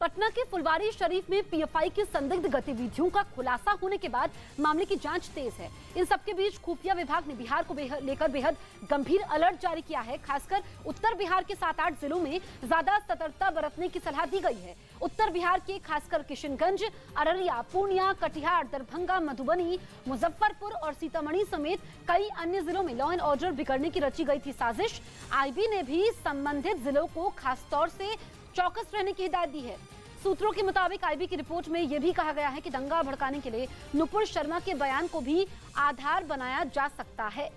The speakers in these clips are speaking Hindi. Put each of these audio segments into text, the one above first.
पटना के फुलवारी शरीफ में पीएफआई की संदिग्ध गतिविधियों का खुलासा होने के बाद मामले की जांच तेज है। इन सबके बीच खुफिया विभाग ने बिहार को लेकर बेहद गंभीर अलर्ट जारी किया है। खासकर उत्तर बिहार के 7-8 जिलों में ज्यादा सतर्कता बरतने की सलाह दी गई है। उत्तर बिहार के खासकर किशनगंज, अररिया, पूर्णिया, कटिहार, दरभंगा, मधुबनी, मुजफ्फरपुर और सीतामढ़ी समेत कई अन्य जिलों में लॉ एंड ऑर्डर बिगड़ने की रची गई थी साजिश। आईबी ने भी संबंधित जिलों को खासतौर से चौकस रहने की हिदायत दी है। सूत्रों के मुताबिक आईबी की रिपोर्ट में यह भी कहा गया है कि दंगा भड़काने के लिए नुपुर शर्मा के बयान को भी आधार बनाया जा सकता है।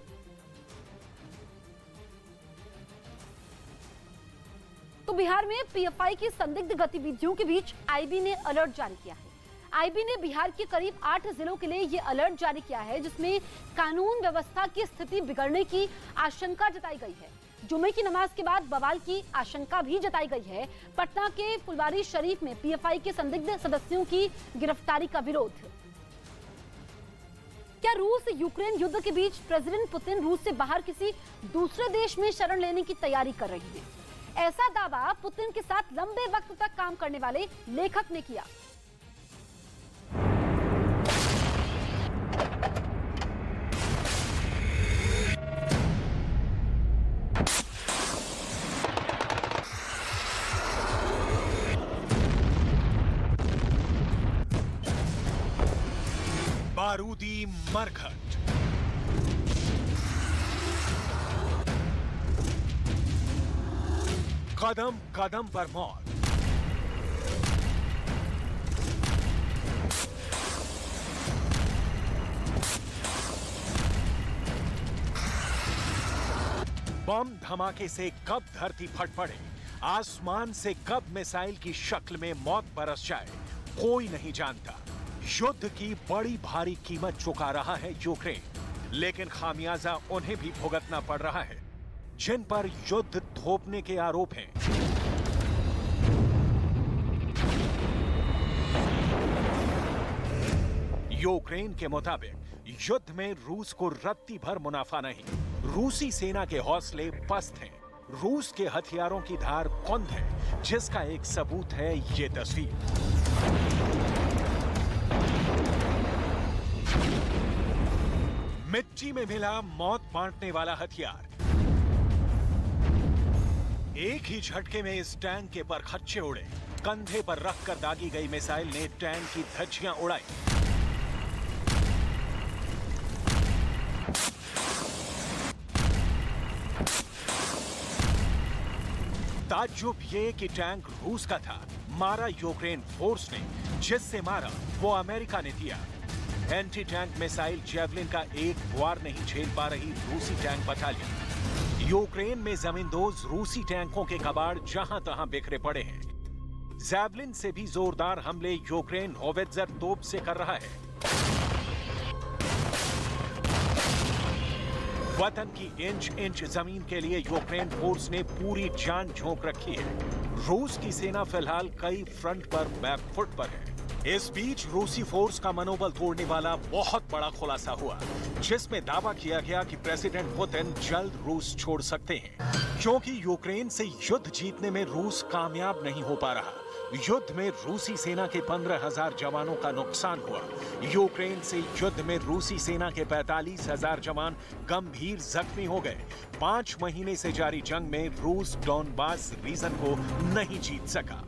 तो बिहार में पीएफआई की संदिग्ध गतिविधियों के बीच आईबी ने अलर्ट जारी किया है। आईबी ने बिहार के करीब 8 जिलों के लिए यह अलर्ट जारी किया है, जिसमें कानून व्यवस्था की स्थिति बिगड़ने की आशंका जताई गई है। जुमे की नमाज के बाद बवाल की आशंका भी जताई गई है। पटना के फुलवारी शरीफ में पीएफआई के संदिग्ध सदस्यों की गिरफ्तारी का विरोध। क्या रूस यूक्रेन युद्ध के बीच प्रेसिडेंट पुतिन रूस से बाहर किसी दूसरे देश में शरण लेने की तैयारी कर रही हैं? ऐसा दावा पुतिन के साथ लंबे वक्त तक काम करने वाले लेखक ने किया। बारूदी मरघट, कदम कदम पर मौत, बम धमाके से कब धरती फट पड़े, आसमान से कब मिसाइल की शक्ल में मौत बरस जाए, कोई नहीं जानता। युद्ध की बड़ी भारी कीमत चुका रहा है यूक्रेन, लेकिन खामियाजा उन्हें भी भुगतना पड़ रहा है जिन पर युद्ध थोपने के आरोप हैं। यूक्रेन के मुताबिक युद्ध में रूस को रत्ती भर मुनाफा नहीं। रूसी सेना के हौसले पस्त हैं। रूस के हथियारों की धार कुंद है, जिसका एक सबूत है ये तस्वीर। मिट्टी में मिला मौत बांटने वाला हथियार। एक ही झटके में इस टैंक के परखच्चे उड़े। कंधे पर रखकर दागी गई मिसाइल ने टैंक की धज्जियां उड़ाई। ताज्जुब ये कि टैंक रूस का था, मारा यूक्रेन फोर्स ने। जिससे मारा वो अमेरिका ने दिया। एंटी टैंक मिसाइल जेवलिन का एक वार नहीं झेल पा रही रूसी टैंक बटालियन। यूक्रेन में जमींदोज रूसी टैंकों के कबाड़ जहां तहां बिखरे पड़े हैं। जेवलिन से भी जोरदार हमले यूक्रेन होवित्जर तोप से कर रहा है। वतन की इंच इंच जमीन के लिए यूक्रेन फोर्स ने पूरी जान झोंक रखी है। रूस की सेना फिलहाल कई फ्रंट पर बैकफुट पर है। इस बीच रूसी फोर्स का मनोबल तोड़ने वाला बहुत बड़ा खुलासा हुआ, जिसमें दावा किया गया कि प्रेसिडेंट पुतिन जल्द रूस छोड़ सकते हैं, क्योंकि यूक्रेन से युद्ध जीतने में रूस कामयाब नहीं हो पा रहा। युद्ध में रूसी सेना के 15,000 जवानों का नुकसान हुआ। यूक्रेन से युद्ध में रूसी सेना के 45,000 जवान गंभीर जख्मी हो गए। 5 महीने से जारी जंग में रूस डॉनबास रीजन को नहीं जीत सका।